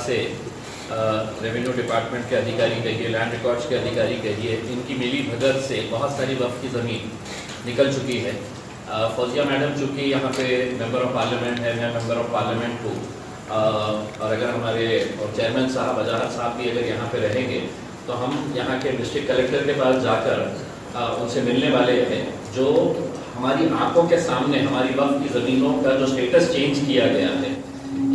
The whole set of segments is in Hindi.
से रेवेन्यू डिपार्टमेंट के अधिकारी कहिए, लैंड रिकॉर्ड्स के अधिकारी कहिए, इनकी मिली भगत से बहुत सारी वक्फ की ज़मीन निकल चुकी है। फौजिया मैडम चूँकि यहाँ पे मेंबर ऑफ पार्लियामेंट है, मैं मेंबर ऑफ पार्लियामेंट हूँ, और अगर हमारे चेयरमैन साहब अजहर साहब भी अगर यहाँ पे रहेंगे तो हम यहाँ के डिस्ट्रिक्ट कलेक्टर के पास जाकर उनसे मिलने वाले हैं, जो हमारी आंखों के सामने हमारी वक्फ की ज़मीनों का जो स्टेटस चेंज किया गया है।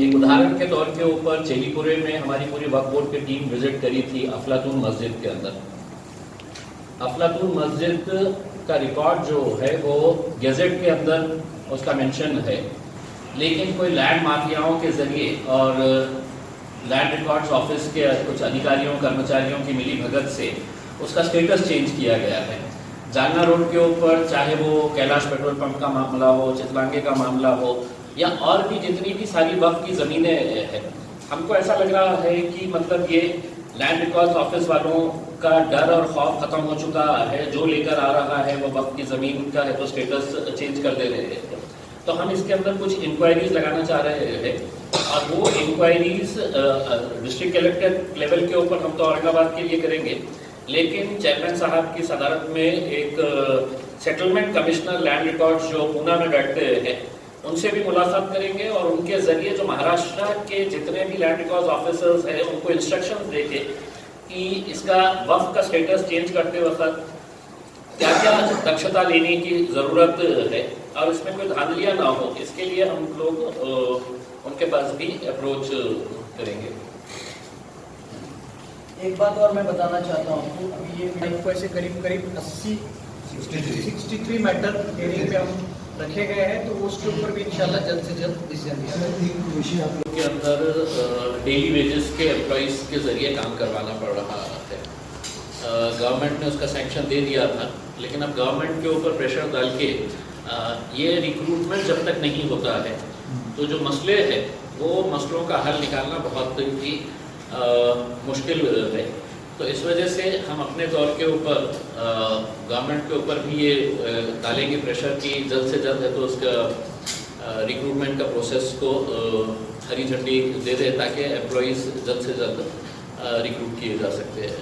एक उदाहरण के तौर के ऊपर चेलीपुरे में हमारी पूरी वक्फ बोर्ड की टीम विजिट करी थी अफलातून मस्जिद के अंदर। अफलातून मस्जिद का रिकॉर्ड जो है वो गेजेट के अंदर उसका मेंशन है, लेकिन कोई लैंड माफियाओं के जरिए और लैंड रिकॉर्ड्स ऑफिस के कुछ अधिकारियों कर्मचारियों की मिली भगत से उसका स्टेटस चेंज किया गया है। जालना रोड के ऊपर चाहे वो कैलाश पेट्रोल पंप का मामला हो, चितलांगे का मामला हो, या और भी जितनी भी सारी वक्फ की ज़मीनें हैं, हमको ऐसा लग रहा है कि मतलब ये लैंड रिकॉर्ड्स ऑफिस वालों का डर और खौफ खत्म हो चुका है। जो लेकर आ रहा है वो वक्फ की ज़मीन का है तो स्टेटस चेंज कर दे रहे हैं। तो हम इसके अंदर कुछ इंक्वायरीज लगाना चाह रहे हैं, और वो इंक्वायरीज डिस्ट्रिक्ट कलेक्टर लेवल के ऊपर हम तो औरंगाबाद के लिए करेंगे, लेकिन चेयरमैन साहब की सदारत में एक सेटलमेंट कमिश्नर लैंड रिकॉर्ड्स जो पूना में बैठते हैं उनसे भी मुलाकात करेंगे, और उनके जरिए जो महाराष्ट्र के जितने भी लैंड रिकॉर्ड्स ऑफिसर्स हैं उनको इंस्ट्रक्शंस देके कि इसका वक्फ का स्टेटस चेंज करते वक्त क्या क्या दक्षता लेने की ज़रूरत है और इसमें कोई धांधलियाँ ना हो, इसके लिए हम लोग उनके पास भी अप्रोच करेंगे। एक बात और मैं बताना चाहता हूँ आपको, अभी ये को ऐसे करीब 63 मैटर एरिया में हम रखे गए हैं, तो उसके ऊपर भी इंशाल्लाह जल्द से जल्द डिसीजन के अंदर डेली वेजेस के एम्प्लॉइज के जरिए काम करवाना पड़ रहा है। गवर्नमेंट ने उसका सैंक्शन दे दिया था, लेकिन अब गवर्नमेंट के ऊपर प्रेशर डाल के ये रिक्रूटमेंट जब तक नहीं होता है तो जो मसले हैं वो मसलों का हल निकालना बहुत ही मुश्किल है। तो इस वजह से हम अपने तौर के ऊपर गवर्नमेंट के ऊपर भी ये डालेंगे प्रेशर कि जल्द से जल्द है तो उसका रिक्रूटमेंट का प्रोसेस को हरी झंडी दे दे, ताकि एम्प्लॉइज़ जल्द से जल्द रिक्रूट किए जा सकते हैं।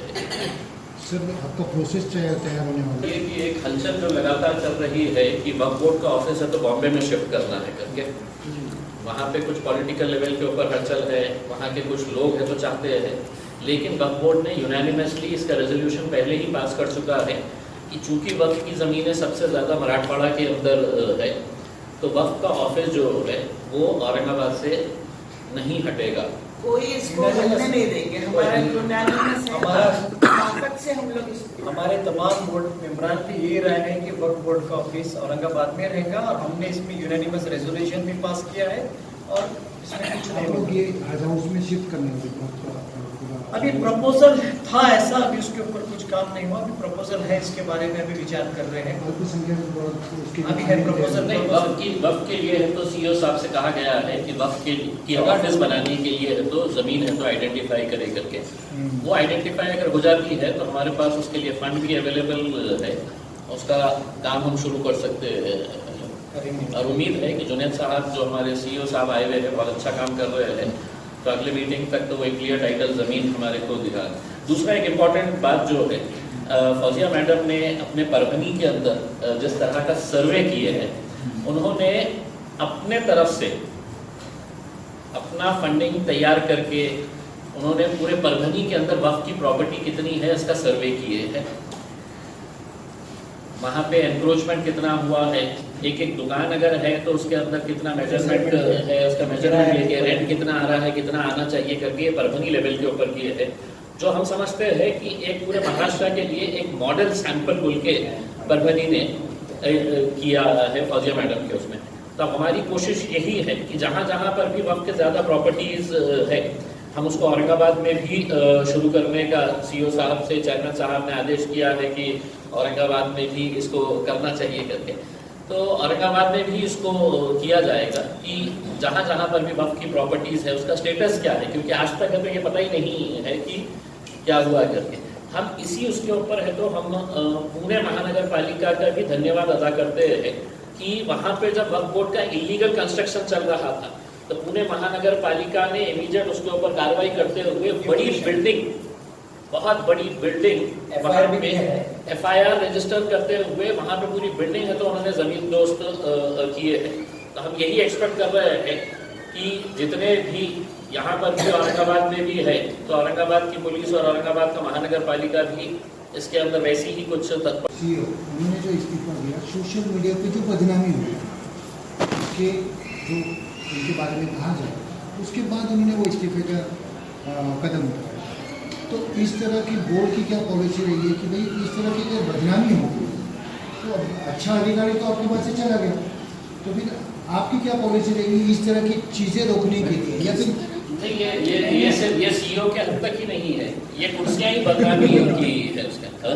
सर, आपका प्रोसेस तैयार होने वाला है? ये कि एक हलचल जो लगातार चल रही है कि वक्फ बोर्ड का ऑफिस है तो बॉम्बे में शिफ्ट करना है करके, वहाँ पे कुछ पॉलिटिकल लेवल के ऊपर हलचल है, वहाँ के कुछ लोग हैं तो चाहते हैं, लेकिन वक्फ बोर्ड ने यूनानिमसली इसका रेजोल्यूशन पहले ही पास कर चुका है कि चूंकि वक्फ की ज़मीनें सबसे ज़्यादा मराठवाड़ा के अंदर है, तो वक्फ का ऑफिस जो है वो औरंगाबाद से नहीं हटेगा। कोई इसको हटने नहीं देंगे। हमारे तमाम बोर्ड मेंबरान की ये राय है कि वक्फ बोर्ड का ऑफिस औरंगाबाद में रहेगा, और हमने इसमें यूनानिमस रेजोल्यूशन भी पास किया है, और इसमें कुछ नहीं होगा। ये हज हाउस में शिफ्ट करने वाले अभी प्रपोजल था ऐसा, अभी उसके ऊपर कुछ काम नहीं हुआ, अभी प्रपोजल है, इसके बारे में अभी विचार कर रहे हैं। अभी है प्रपोजल नहीं, वक्फ के लिए है तो सीईओ साहब से कहा गया है कि वक्फ की ऑफिस बनाने के लिए है तो ज़मीन है तो आइडेंटिफाई करे करके, वो आइडेंटिफाई अगर हो जाती है तो हमारे पास उसके लिए फंड भी अवेलेबल है, उसका काम हम शुरू कर सकते हैं। और उम्मीद है कि जुनैद साहब जो हमारे सीईओ साहब आए हुए हैं बहुत अच्छा काम कर रहे हैं, तो अगले मीटिंग तक तो वो एक क्लियर टाइटल ज़मीन हमारे को दिखा। दूसरा एक इम्पॉर्टेंट बात जो है, फौजिया मैडम ने अपने परभनी के अंदर जिस तरह का सर्वे किए हैं, उन्होंने अपने तरफ से अपना फंडिंग तैयार करके उन्होंने पूरे परभनी के अंदर वक्फ की प्रॉपर्टी कितनी है इसका सर्वे किए हैं। वहाँ पे एनक्रोचमेंट कितना हुआ है, एक एक दुकान अगर है तो उसके अंदर कितना मेजरमेंट है, उसका मेजरमेंट लेके रेंट कितना आ रहा है, कितना आना चाहिए करके ये परभनी लेवल के ऊपर किए है, जो हम समझते हैं कि एक पूरे महाराष्ट्र के लिए एक मॉडल सैंपल बोल के परभनी ने किया है फौजिया मैडम के उसमें। तो हमारी कोशिश यही है कि जहाँ जहाँ पर भी वक्त के ज़्यादा प्रॉपर्टीज़ है हम उसको औरंगाबाद में भी शुरू करने का सीईओ साहब से चेयरमैन साहब ने आदेश किया है कि औरंगाबाद में भी इसको करना चाहिए करके। तो औरंगाबाद में भी इसको किया जाएगा कि जहाँ जहाँ पर भी वक्फ की प्रॉपर्टीज़ है उसका स्टेटस क्या है, क्योंकि आज तक हमें ये पता ही नहीं है कि क्या हुआ करके। हम इसी उसके ऊपर है तो हम पुणे महानगर पालिका का भी धन्यवाद अदा करते हैं कि वहाँ पे जब वक्फ बोर्ड का इलीगल कंस्ट्रक्शन चल रहा था तो पुणे महानगर पालिका ने इमीडिएट उसके ऊपर कार्रवाई करते हुए बड़ी बिल्डिंग, बहुत बड़ी बिल्डिंग FIR रजिस्टर करते हुए वहां पे पूरी बिल्डिंग है, तो उन्होंने जमीन दोस्त किए हैं। तो हम यही एक्सपेक्ट कर रहे हैं कि जितने भी यहाँ पर भी औरंगाबाद में भी है, तो औरंगाबाद की पुलिस और औरंगाबाद का महानगर पालिका भी इसके अंदर वैसी ही कुछ तत्पर। उन्होंने जो इस्तीफा दिया, सोशल मीडिया पे जो बदनामी हुई उसके जो उनके बारे में कहा जाए, उसके बाद उन्होंने वो इस्तीफे का कदम उठाया। तो इस तरह की बोर्ड की क्या पॉलिसी रही है कि भाई इस तरह की अगर बदनामी होगी तो अच्छा अधिकारी तो आपके पास से चला गया, तो फिर आपकी क्या पॉलिसी रहेगी इस तरह की चीज़ें रोकने के लिए? या फिर नहीं, ये सिर्फ ये CEO के हद तक ही नहीं है, ये कुर्सियां ही बदनामी की है उसका।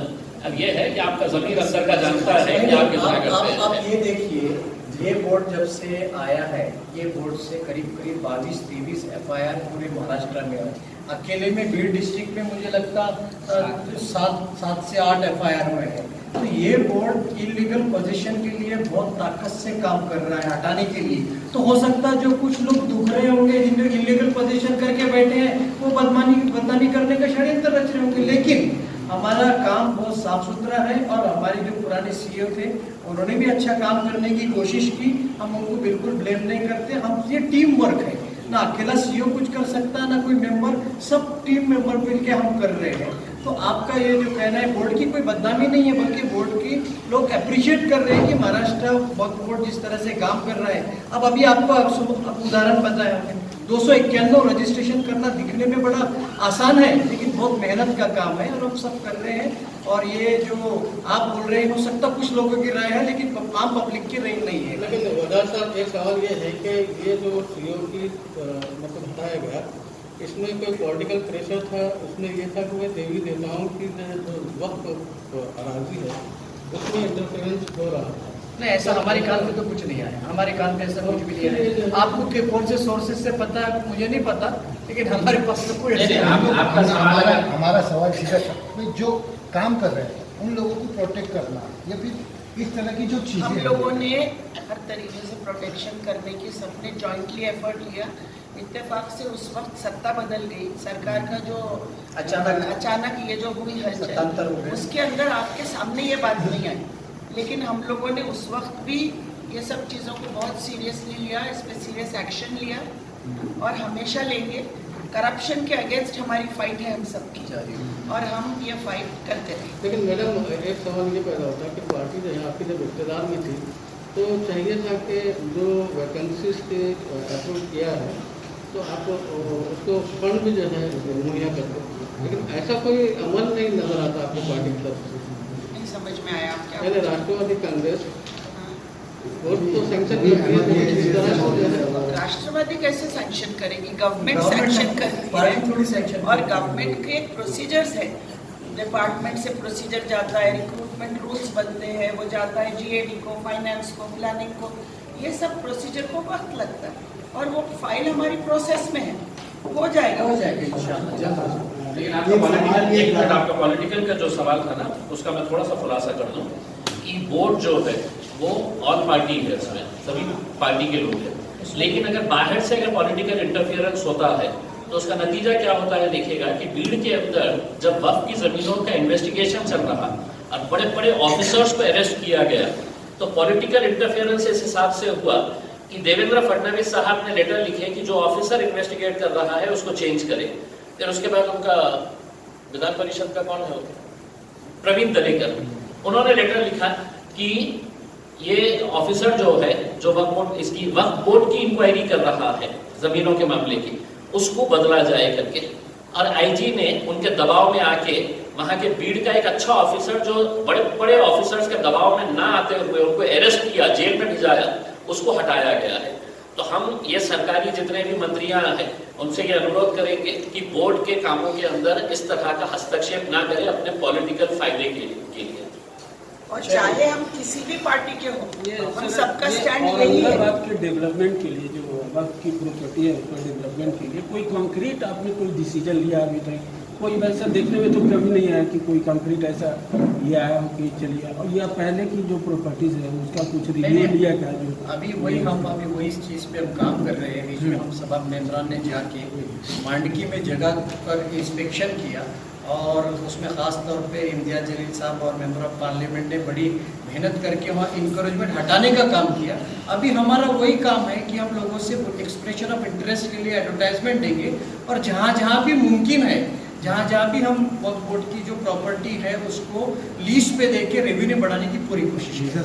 अब ये है कि आपका जमीन अंदर का जानता है कि आप कितना करते हैं। आप ये देखिए, ये बोर्ड जब से आया है, ये बोर्ड से करीब 22-23 FIR पूरे महाराष्ट्र में है। अकेले में बीड डिस्ट्रिक्ट में मुझे लगता 7 से 8 FIR हुए हैं। तो ये बोर्ड इलीगल पोजीशन के लिए बहुत ताकत से काम कर रहा है, हटाने के लिए। तो हो सकता है जो कुछ लोग दुख रहे होंगे, जिन इलीगल पोजीशन करके बैठे हैं, वो बदनामी करने का षड्यंत्र रच रहे होंगे, लेकिन हमारा काम बहुत साफ सुथरा है। और हमारे जो पुराने CEO थे, उन्होंने भी अच्छा काम करने की कोशिश की, हम उनको बिल्कुल ब्लेम नहीं करते। हम ये टीम वर्क है, ना अकेला CEO कुछ कर सकता, ना कोई मेंबर, सब टीम मेंबर मिलके हम कर रहे हैं। तो आपका ये जो कहना है बोर्ड की कोई बदनामी नहीं है, बल्कि बोर्ड की लोग अप्रिशिएट कर रहे हैं कि महाराष्ट्र वक्फ बोर्ड जिस तरह से काम कर रहा है। अब अभी आपको उदाहरण बताया हमने, 291 रजिस्ट्रेशन करना दिखने में बड़ा आसान है, लेकिन बहुत मेहनत का काम है और हम सब कर रहे हैं। और ये जो आप बोल रहे हैं, हो सकता कुछ लोगों की राय है, लेकिन आम पब्लिक की राय नहीं है। लेकिन वदार साहब, एक सवाल ये है कि ये जो CEO की मतलब हटाया गया, इसमें कोई पॉलिटिकल प्रेशर था? उसमें ये था कि देवी देवताओं की जो वक्त अराजी है उसमें इंटरफेरेंस हो रहा है? नहीं, ऐसा हमारे कान में तो कुछ नहीं आया, हमारे कान में ऐसा कुछ भी नहीं आया। आपको के कौन से सोर्सेज से पता है मुझे नहीं पता, लेकिन हमारे पास तो कोई हमारा सवाल सीधा जो काम कर रहे हैं उन लोगों को प्रोटेक्ट करना, या फिर इस तरह की जो चीजें हम लोगों ने हर तरीके से प्रोटेक्शन करने की सबने जॉइंटली एफर्ट लिया। इत्तेफाक से उस वक्त सत्ता बदल गई, सरकार का जो अचानक ये जो हुई हलचल, उसके अंदर आपके सामने ये बात नहीं आई, लेकिन हम लोगों ने उस वक्त भी ये सब चीज़ों को बहुत सीरियसली लिया, इस पर सीरियस एक्शन लिया और हमेशा लेंगे। करप्शन के अगेंस्ट हमारी फाइट है हम सबकी, और हम ये फाइट करते रहे। लेकिन मैडम, एक सवाल ये पैदा होता है कि पार्टी जो है आपकी जब इख्तियार में थी, तो चाहिए था कि जो वैकेंसीज के अप्रूव किया है तो आप उसको फंड भी जो है मुहैया करते, लेकिन ऐसा कोई अमल नहीं नजर आता आपकी पार्टी की तरफ से। नहीं समझ में आया आप क्या? पहले राष्ट्रवादी कांग्रेस तो सैंक्शन कर, राष्ट्रवादी कैसे सैंक्शन करेगी? गवर्नमेंट सैंक्शन करेगी, और गवर्नमेंट के प्रोसीजर्स है, डिपार्टमेंट से प्रोसीजर जाता है, रिक्रूटमेंट रूल्स बनते हैं, वो जाता है GAD को, फाइनेंस को, प्लानिंग को, ये सब प्रोसीजर को वक्त लगता है, और वो फाइल हमारी प्रोसेस में है, हो जाएगा इंशाल्लाह। लेकिन आपका पॉलिटिकल का जो सवाल था ना, उसका मैं थोड़ा सा खुलासा कर दूं कि बोर्ड जो है वो ऑल पार्टी है, इसमें सभी पार्टी के लोग हैं, लेकिन अगर बाहर से अगर पॉलिटिकल इंटरफियरेंस होता है तो उसका नतीजा क्या होता है? देखिएगा कि बीड़ के अंदर जब वक्फ की जमीनों का इन्वेस्टिगेशन चल रहा और बड़े बड़े ऑफिसर्स को अरेस्ट किया गया, तो पॉलिटिकल इंटरफियरेंस इस हिसाब से हुआ कि देवेंद्र फडणवीस साहब ने लेटर लिखे कि जो ऑफिसर इन्वेस्टिगेट कर रहा है उसको चेंज करे। फिर उसके बाद उनका विधान परिषद का कौन है, प्रवीण दलेकर, उन्होंने लेटर लिखा कि ये ऑफिसर जो है, जो वक्फ बोर्ड की इंक्वायरी कर रहा है जमीनों के मामले की, उसको बदला जाए करके। और IG ने उनके दबाव में आके वहां के बीड़ का एक अच्छा ऑफिसर, जो बड़े बड़े ऑफिसर्स के दबाव में ना आते हुए उनको अरेस्ट किया, जेल में भिजाया, उसको हटाया गया है। तो हम ये सरकारी जितने भी मंत्रियां हैं उनसे ये अनुरोध करेंगे कि बोर्ड के कामों के अंदर इस तरह का हस्तक्षेप ना करें अपने पॉलिटिकल फायदे के लिए। और चाहे हम किसी भी पार्टी के हों, हम सबका स्टैंड यही है। आपके डेवलपमेंट के लिए, जो वक्त की प्रॉपर्टी है उसका डेवलपमेंट के लिए कोई कॉन्क्रीट आपने कोई डिसीजन लिया अभी तक? कोई वैसा देखने में तो कभी नहीं आया कि कोई कंक्रीट ऐसा ये आया हो कि चलिए, और या पहले की जो प्रॉपर्टीज है उसका कुछ रिव्यू लिया क्या जो अभी वही इस चीज़ पे हम काम कर रहे हैं। बीच में हम सभा मेंबरान ने जाके मांडकी में जगह पर इंस्पेक्शन किया और उसमें ख़ास तौर पे इम्तियाज जलील साहब और मेंबर ऑफ पार्लियामेंट ने बड़ी मेहनत करके वहाँ इंकरेजमेंट हटाने का काम किया। अभी हमारा वही काम है कि हम लोगों से एक्सप्रेशन ऑफ इंटरेस्ट के लिए एडवर्टाइजमेंट देंगे और जहाँ भी मुमकिन है, जहाँ भी हम वक्फ बोर्ड की जो प्रॉपर्टी है उसको लीज पे देके रेवेन्यू बढ़ाने की पूरी कोशिश है।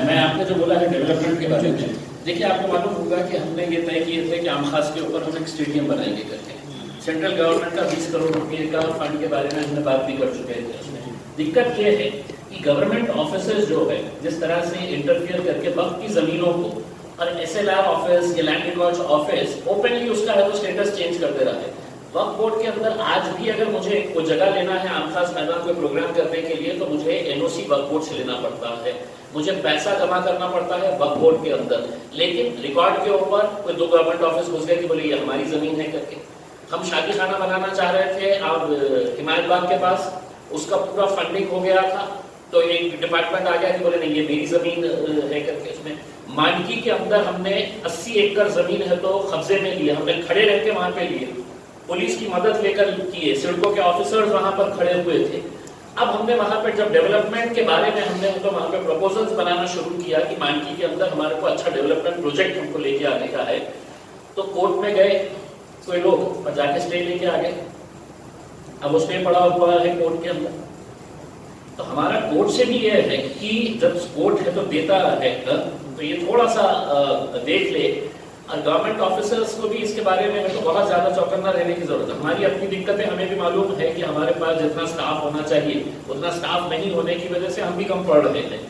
मैं आपने जो बोला है डेवलपमेंट के बारे में, देखिए आपको मालूम होगा कि हमने ये तय किए थे कि आम खास के ऊपर हम एक स्टेडियम बनाएंगे करके। सेंट्रल गवर्नमेंट का 20 करोड़ रुपए का फंड के बारे में हमने बात भी कर चुके थे। उसमें दिक्कत ये है कि गवर्नमेंट ऑफिसर्स जो है जिस तरह से इंटरफियर करके वक्त की जमीनों को और SLR ऑफिस या लैंड रिकॉर्ड्स ऑफिस ओपनली उसका है तो स्टेटस चेंज करते रहे। वक्फ बोर्ड के अंदर आज भी अगर मुझे कोई जगह लेना है आम खास मैदान को प्रोग्राम करने के लिए तो मुझे NOC वक्फ बोर्ड से लेना पड़ता है, मुझे पैसा जमा करना पड़ता है वक्फ बोर्ड के अंदर। लेकिन रिकॉर्ड के ऊपर कोई 2 गवर्नमेंट ऑफिस घुस गए कि बोले ये हमारी जमीन है करके। हम शादी खाना बनाना चाह रहे थे अब हिमायत बाग के पास, उसका पूरा फंडिंग हो गया था तो एक डिपार्टमेंट आ गया कि बोले नहीं ये मेरी जमीन है करके। उसमें मांडकी के अंदर हमने 80 एकड़ जमीन है तो कब्जे में लिए, हमने खड़े रह के वहां पे लिए, पुलिस की मदद लेकर किए, सिडको के ऑफिसर्स वहां पर खड़े हुए थे। अब हमने वहां पर जब डेवलपमेंट के बारे में हमने तो वहां पे प्रपोजल्स बनाना शुरू किया कि मांडकी के अंदर हमारे को अच्छा डेवलपमेंट प्रोजेक्ट हमको लेके आने का है, तो कोर्ट में गए कोई लोग और जाके स्टे लेके आ गए। अब वो स्टे पड़ा हुआ है कोर्ट के अंदर। तो हमारा कोर्ट से भी यह है कि जब कोर्ट है तो देता है, तो ये थोड़ा सा देख ले। और गवर्नमेंट ऑफिसर्स को भी इसके बारे में तो बहुत ज्यादा चौकन्ना रहने की जरूरत है। हमारी अपनी दिक्कतें हमें भी मालूम है कि हमारे पास जितना स्टाफ होना चाहिए उतना स्टाफ नहीं होने की वजह से हम भी कम पढ़ रहे हैं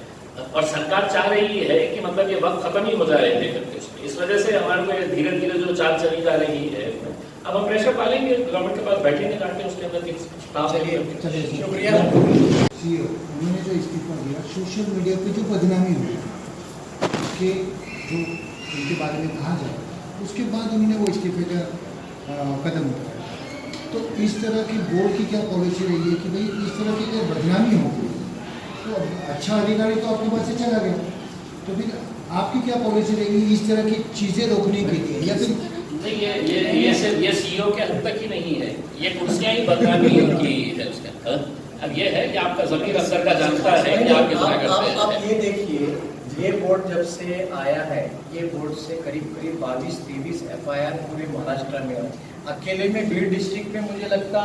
और सरकार चाह रही है कि मतलब ये वक्त खत्म ही हो जाए करके। इस वजह से हमारे को धीरे धीरे जो चाल चली जा रही है अब हम प्रेशर पालेंगे, गवर्नमेंट के पास बैठेंगे जाके उसके अंदर स्टाफ। शुक्रिया। CEO उन्होंने जो इस्तीफा दिया, सोशल मीडिया पे जो बदनामी हुई कि जो उनके बारे में कहा जाए, उसके बाद उन्होंने वो इस्तीफे का कदम उठाया। तो इस तरह की बोर्ड की क्या पॉलिसी रही है कि भाई इस तरह की कोई बदनामी होगी तो अच्छा अधिकारी तो आपके पास से चला गया, तो फिर आपकी क्या पॉलिसी रहेगी इस तरह की चीज़ें रोकने के लिए? या फिर नहीं, ये सिर्फ ये CEO के हद तक ही नहीं है, ये कुर्सियां ही बदनामी की है उसका। अब ये है कि आपका जमीर अंदर का जानता है कि आप कितना करते हैं। आप ये देखिए, ये बोर्ड जब से आया है, ये बोर्ड से करीब 22-23 FIR पूरे महाराष्ट्र में है। अकेले में बीड डिस्ट्रिक्ट में मुझे लगता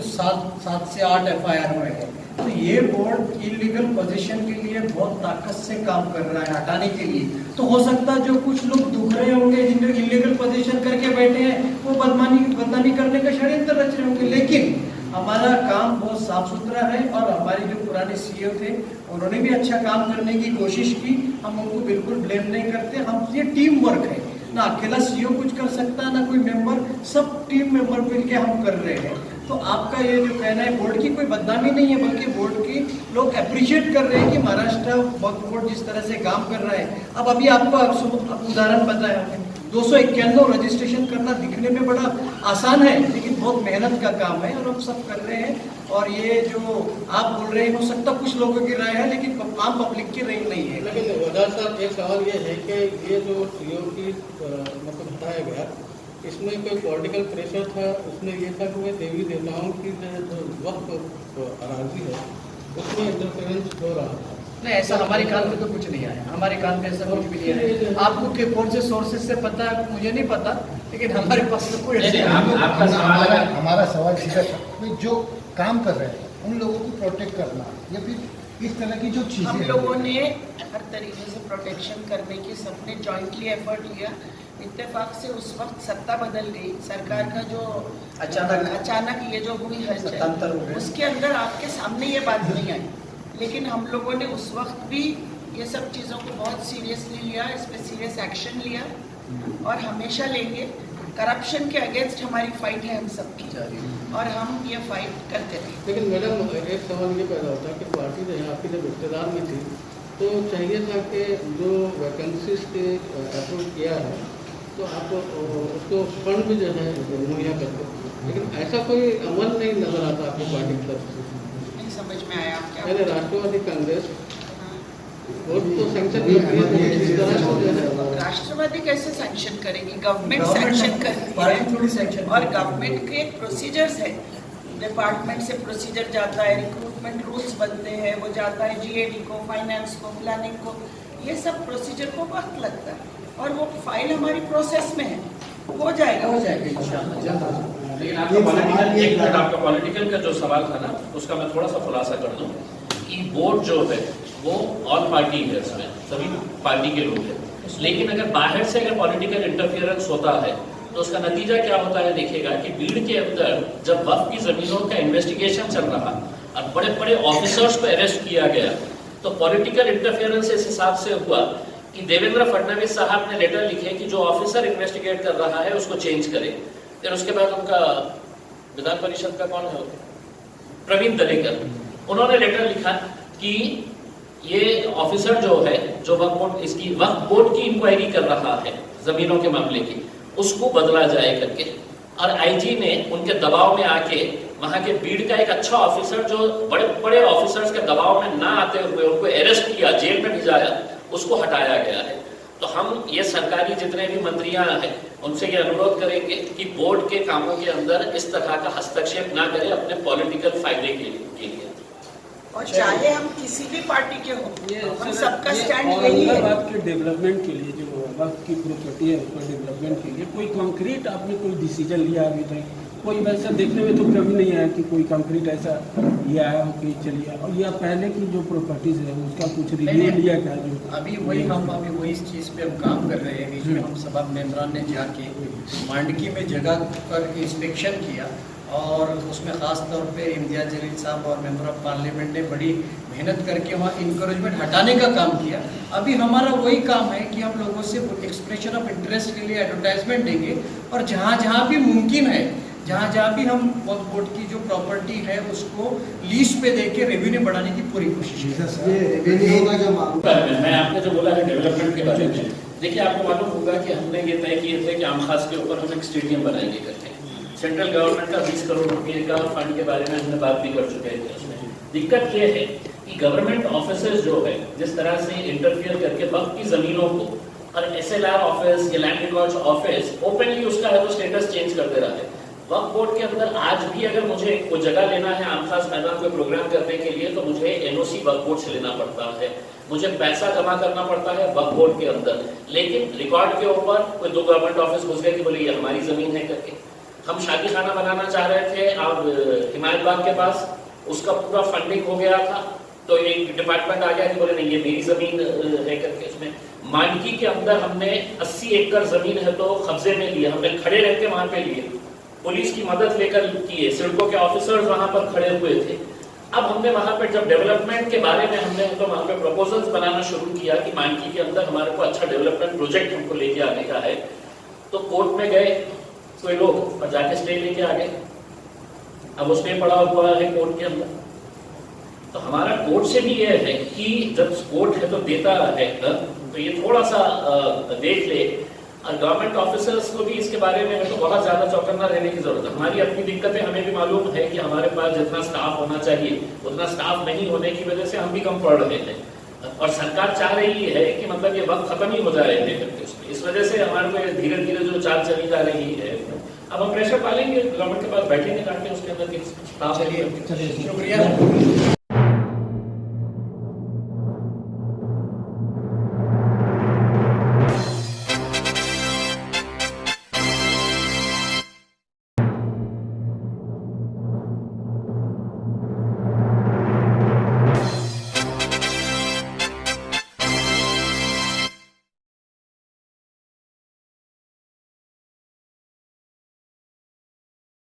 7 से 8 FIR हुए हैं। तो ये बोर्ड इलीगल पोजीशन के लिए बहुत ताकत से काम कर रहा है हटाने के लिए। तो हो सकता है जो कुछ लोग दुख रहे होंगे जिनके इलीगल पोजीशन करके बैठे हैं वो बदनामी करने का षड्यंत्र रच रहे होंगे, लेकिन हमारा काम बहुत साफ सुथरा है और हमारे जो पुराने CEO थे उन्होंने भी अच्छा काम करने की कोशिश की। हम उनको बिल्कुल ब्लेम नहीं करते। हम ये टीम वर्क है, ना अकेला CEO कुछ कर सकता है ना कोई मेंबर, सब टीम मेंबर मिलके हम कर रहे हैं। तो आपका ये जो कहना है बोर्ड की कोई बदनामी नहीं है, बल्कि बोर्ड की लोग अप्रिशिएट कर रहे हैं कि महाराष्ट्र वक्फ बोर्ड जिस तरह से काम कर रहा है। अब अभी आपको उदाहरण बताया हमने, 291 रजिस्ट्रेशन करना दिखने में बड़ा आसान है लेकिन बहुत मेहनत का काम है और हम सब कर रहे हैं। और ये जो आप बोल रहे हैं हो सकता कुछ लोगों की राय है लेकिन आम पब्लिक की राय नहीं है। लेकिन वज़ीर साहब एक सवाल ये है कि ये जो CEO की मतलब हटाया गया, इसमें कोई पॉलिटिकल प्रेशर था? उसमें ये था कि देवी देवताओं की जो वक्त अराजी है उसमें इंटरफेरेंस हो रहा था। नहीं, ऐसा हमारे कान में तो कुछ नहीं आया, हमारे कान में ऐसा कुछ भी नहीं आया। आपको के कौन से सोर्सेज से पता है मुझे नहीं पता, लेकिन हमारे पास तो कोई हमारा सवाल सीधा था, जो काम कर रहे हैं उन लोगों को प्रोटेक्ट करना या फिर इस तरह की जो चीजें हम लोगों ने हर तरीके से प्रोटेक्शन करने की सबने जॉइंटली एफर्ट लिया। इत्तेफाक से उस वक्त सत्ता बदल गई, सरकार का जो अचानक ये जो हुई हलचल उसके अंदर आपके सामने ये बात नहीं आई, लेकिन हम लोगों ने उस वक्त भी ये सब चीज़ों को बहुत सीरियसली लिया, इस पर सीरियस एक्शन लिया और हमेशा लेंगे। करप्शन के अगेंस्ट हमारी फाइट है हम सबकी और हम ये फाइट करते रहे। लेकिन मैडम एक सवाल ये पैदा होता है कि पार्टी जो है आपकी जब इख्तियार में थी तो चाहिए था कि जो वैकेंसीज के अप्रूव किया है तो आप उसको फंड भी जो है मुहैया करते हैं, लेकिन ऐसा कोई अमल नहीं नजर आता आपकी पार्टी की तरफ से। नहीं समझ में आया आप क्या पहले राष्ट्रवादी कांग्रेस वोट तो सैंक्शन ये करती है, ये- इस तरह से जो है राष्ट्रवादी कैसे सैंक्शन करेगी? गवर्नमेंट सैंक्शन करती पार्टी थोड़ी है सैंक्शन और गवर्नमेंट के एक प्रोसीजर्स है, डिपार्टमेंट से प्रोसीजर जाता है, रिक्रूटमेंट रूल्स बनते हैं, वो जाता है जीएडी को, फाइनेंस को, प्लानिंग को, ये सब प्रोसीजर को वक्त लगता है और वो फाइल हमारी प्रोसेस में है, हो जाएगा। हो जाएगा इंशाल्लाह जल्द हो जाएगा। लेकिन आपका पॉलिटिकल, एक मिनट, आपका पॉलिटिकल का जो सवाल था ना, उसका मैं थोड़ा सा खुलासा कर दूं कि बोर्ड जो है वो ऑल पार्टी है, इसमें सभी पार्टी के लोग हैं, लेकिन अगर बाहर से अगर पॉलिटिकल इंटरफियरेंस होता है तो उसका नतीजा क्या होता है देखिएगा कि भीड़ के अंदर जब वक्फ की जमीनों का इन्वेस्टिगेशन चल रहा और बड़े बड़े ऑफिसर्स को अरेस्ट किया गया, तो पॉलिटिकल इंटरफियरेंस इस हिसाब से हुआ कि देवेंद्र फडणवीस साहब ने लेटर लिखे कि जो ऑफिसर इन्वेस्टिगेट कर रहा है उसको चेंज करे। फिर उसके बाद उनका विधान परिषद का कौन है, प्रवीण दरेकर, उन्होंने लेटर लिखा कि ये ऑफिसर जो है, जो वक्फ बोर्ड की इंक्वायरी कर रहा है जमीनों के मामले की, उसको बदला जाए करके। और आईजी ने उनके दबाव में आके वहां के भीड़ का एक अच्छा ऑफिसर जो बड़े बड़े ऑफिसर्स के दबाव में ना आते हुए उनको अरेस्ट किया, जेल में भिजाया, उसको हटाया गया है। तो हम ये सरकारी जितने भी मंत्रियां हैं उनसे ये अनुरोध करेंगे कि बोर्ड के कामों के अंदर इस तरह का हस्तक्षेप ना करें अपने पॉलिटिकल फायदे के लिए। और चाहे हम किसी भी पार्टी के ये हों, हम सर, सबका ये स्टैंड यही है। औरंगाबाद के डेवलपमेंट के लिए जो वक्त की प्रॉपर्टी है उसका डेवलपमेंट के लिए कोई कंक्रीट आपने कोई डिसीजन लिया अभी तक? कोई वैसा देखने में तो कभी नहीं आया कि कोई कंक्रीट ऐसा ये आया हो कि चलिए, और या पहले की जो प्रॉपर्टीज है उसका कुछ रिव्यू लिया क्या? जो अभी वही इस चीज़ पे हम काम कर रहे हैं। बीच में हम सभा मेंबरान ने जाके मांडकी में जगह पर इंस्पेक्शन किया और उसमें ख़ास तौर पे इम्तियाज जलील साहब और मेंबर ऑफ पार्लियामेंट ने बड़ी मेहनत करके वहाँ इंकरेजमेंट हटाने का काम किया। अभी हमारा वही काम है कि हम लोगों से एक्सप्रेशन ऑफ इंटरेस्ट के लिए एडवर्टाइजमेंट देंगे और जहाँ भी मुमकिन है, जहाँ भी हम वक्फ बोर्ड की जो प्रॉपर्टी है उसको लीज पे देके रेवेन्यू बढ़ाने की पूरी कोशिश है। मैं आपने जो बोला है डेवलपमेंट के बारे में, देखिए आपको मालूम होगा कि हमने ये तय किए थे कि आम खास के ऊपर हम एक स्टेडियम बनाएंगे करके। सेंट्रल गवर्नमेंट का 20 करोड़ रुपए का फंड के बारे में हमने बात भी कर चुके थे। उसमें दिक्कत ये है कि गवर्नमेंट ऑफिसर्स जो है जिस तरह से इंटरफियर करके वक्त की जमीनों को, और SLR ऑफिस या लैंड रिकॉर्ड्स ऑफिस ओपनली उसका है तो स्टेटस चेंज करते रहे। वक्फ बोर्ड के अंदर आज भी अगर मुझे कोई जगह लेना है आम खास मैदान को प्रोग्राम करने के लिए तो मुझे NOC वक्फ बोर्ड से लेना पड़ता है, मुझे पैसा जमा करना पड़ता है वक्फ बोर्ड के अंदर। लेकिन रिकॉर्ड के ऊपर कोई 2 गवर्नमेंट ऑफिस घुस गए कि बोले ये हमारी जमीन है करके। हम शादी खाना बनाना चाह रहे थे अब हिमायत बाग के पास, उसका पूरा फंडिंग हो गया था तो एक डिपार्टमेंट आ गया कि बोले नहीं ये मेरी जमीन है करके। उसमें मांडकी के अंदर हमने 80 एकड़ जमीन है तो कब्जे में लिए, हमने खड़े रहते वहां पे लिए, पुलिस की मदद लेकर किए, सिडको के ऑफिसर्स वहां पर खड़े हुए थे। अब हमने वहां पर जब डेवलपमेंट के बारे में हमने तो वहां पे प्रपोजल्स बनाना शुरू किया कि मांडकी के अंदर हमारे को अच्छा डेवलपमेंट प्रोजेक्ट हमको लेके आने का है, तो कोर्ट में गए कोई लोग और जाके स्टे लेके आ गए। अब वो स्टे पड़ा हुआ है कोर्ट के अंदर। तो हमारा कोर्ट से भी यह है कि जब कोर्ट है तो देता है, तो ये थोड़ा सा देख ले। और गवर्नमेंट ऑफिसर्स को भी इसके बारे में तो बहुत ज्यादा चौकन्ना रहने की जरूरत है। हमारी अपनी दिक्कतें हमें भी मालूम है कि हमारे पास जितना स्टाफ होना चाहिए उतना स्टाफ नहीं होने की वजह से हम भी कम पढ़ रहे हैं, और सरकार चाह रही है कि मतलब ये वक्त खत्म ही हो जाए करके। इस वजह से हमारे को धीरे धीरे जो चाल चली जा रही है, अब हम प्रेशर पालेंगे, गवर्नमेंट के पास बैठेंगे ताकि उसके अंदर चलिए शुक्रिया।